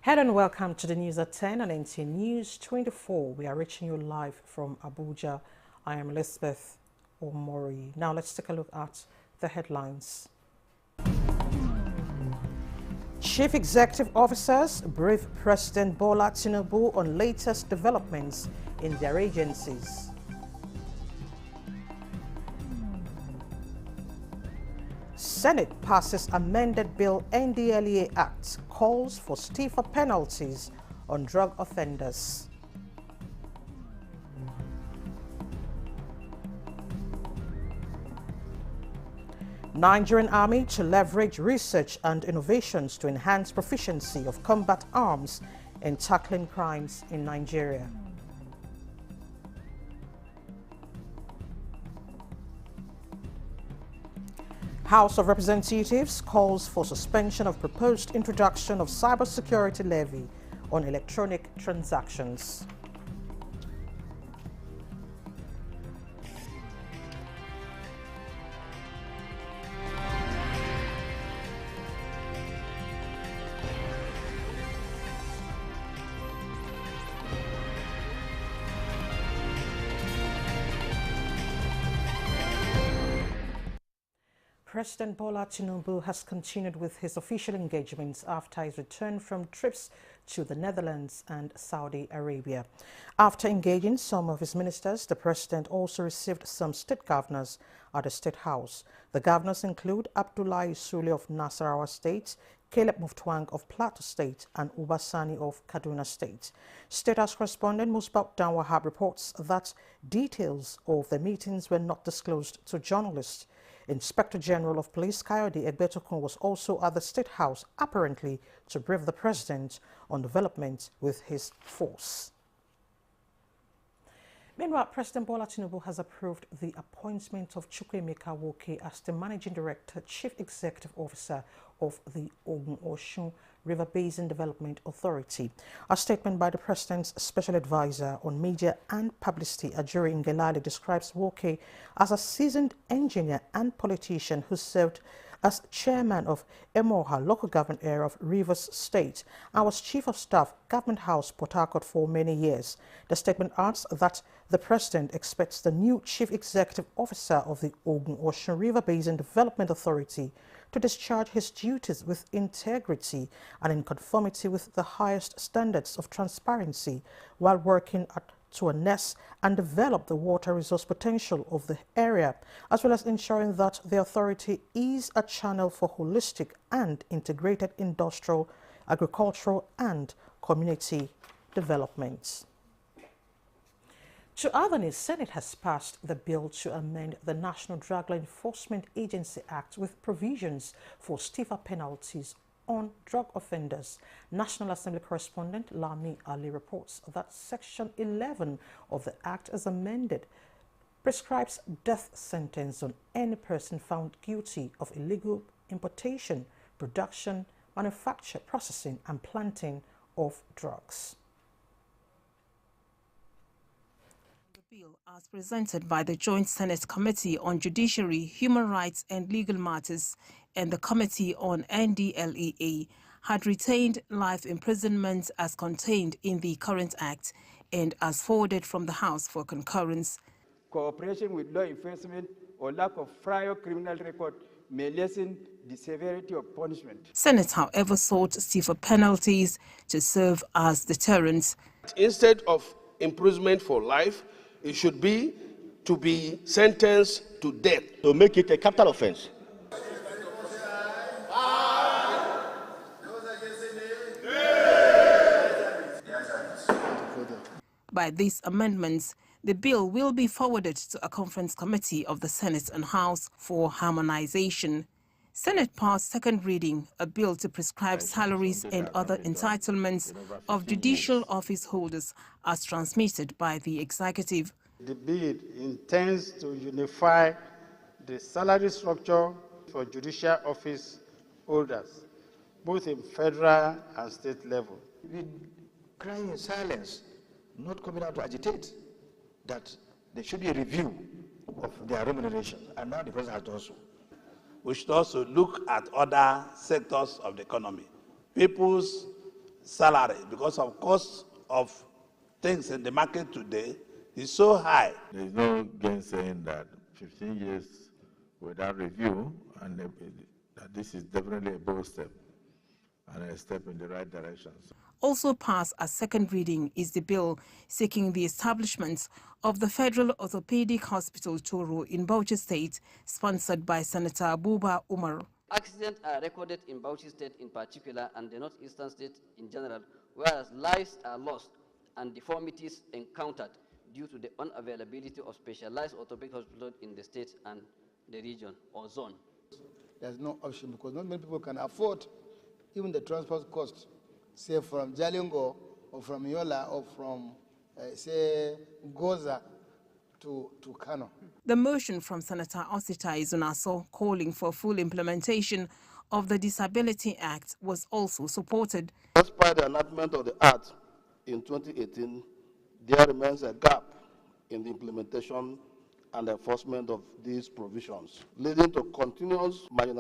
Hello and welcome to the news at 10 on NT News 24. We are reaching you live from Abuja. I am Elizabeth Omori. Now let's take a look at the headlines. Chief Executive Officers brief President Bola Tinubu on latest developments in their agencies. Senate passes amended bill NDLEA Act, calls for stiffer penalties on drug offenders. Nigerian Army to leverage research and innovations to enhance proficiency of combat arms in tackling crimes in Nigeria. House of Representatives calls for suspension of proposed introduction of cybersecurity levy on electronic transactions. President Bola Tinubu has continued with his official engagements after his return from trips to the Netherlands and Saudi Arabia. After engaging some of his ministers, the president also received some state governors at the State House. The governors include Abdullahi Sule of Nasarawa State, Caleb Muftwang of Plateau State, and Uba Sani of Kaduna State. State House correspondent Musbah Danwahab reports that details of the meetings were not disclosed to journalists. Inspector General of Police Kayode Egbetokun was also at the State House, apparently to brief the president on developments with his force. Meanwhile, President Bola Tinubu has approved the appointment of Chukwuemeka Woke as the Managing Director, Chief Executive Officer of the Ogun-Osun River Basin Development Authority. A statement by the President's Special Advisor on Media and Publicity, Ajuri Ngelale, describes Woke as a seasoned engineer and politician who served as chairman of Emoha local government area of Rivers State and was Chief of Staff, Government House, Port Harcourt for many years. The statement adds that the President expects the new Chief Executive Officer of the Ogun-Osun River Basin Development Authority to discharge his duties with integrity and in conformity with the highest standards of transparency while working to harness and develop the water resource potential of the area, as well as ensuring that the authority is a channel for holistic and integrated industrial, agricultural and community development. To other news, Senate has passed the bill to amend the National Drug Law Enforcement Agency Act with provisions for stiffer penalties on drug offenders. National Assembly correspondent Lami Ali reports that Section 11 of the Act, as amended, prescribes death sentence on any person found guilty of illegal importation, production, manufacture, processing and planting of drugs. The bill, as presented by the Joint Senate Committee on Judiciary, Human Rights and Legal Matters and the Committee on NDLEA, had retained life imprisonment as contained in the current Act and as forwarded from the House for concurrence. Cooperation with law enforcement or lack of prior criminal record may lessen the severity of punishment. Senate, however, sought stiffer penalties to serve as deterrents. Instead of imprisonment for life, it should be to be sentenced to death. To make it a capital offense. By these amendments, the bill will be forwarded to a conference committee of the Senate and House for harmonization. Senate passed second reading a bill to prescribe salaries and other entitlements of judicial office holders as transmitted by the executive. The bill intends to unify the salary structure for judicial office holders, both in federal and state level. We cry in silence, not coming out to agitate, that there should be a review of their remuneration, and now the president has done so. We should also look at other sectors of the economy. People's salary because of cost of things in the market today is so high. There is no gainsaying that 15 years without review, and that this is definitely a bold step and a step in the right direction. Also passed as second reading is the bill seeking the establishment of the Federal Orthopedic Hospital Toro in Bauchi State, sponsored by Senator Abuja Umar. Accidents are recorded in Bauchi State in particular and the northeastern state in general, whereas lives are lost and deformities encountered due to the unavailability of specialized orthopedic hospitals in the state and the region or zone. There's no option because not many people can afford even the transport cost, say from Jalingo or from Yola or from, say, Goza to Kano. The motion from Senator Osita Izunaso calling for full implementation of the Disability Act was also supported. Despite the enactment of the Act in 2018, there remains a gap in the implementation and enforcement of these provisions, leading to continuous marginalization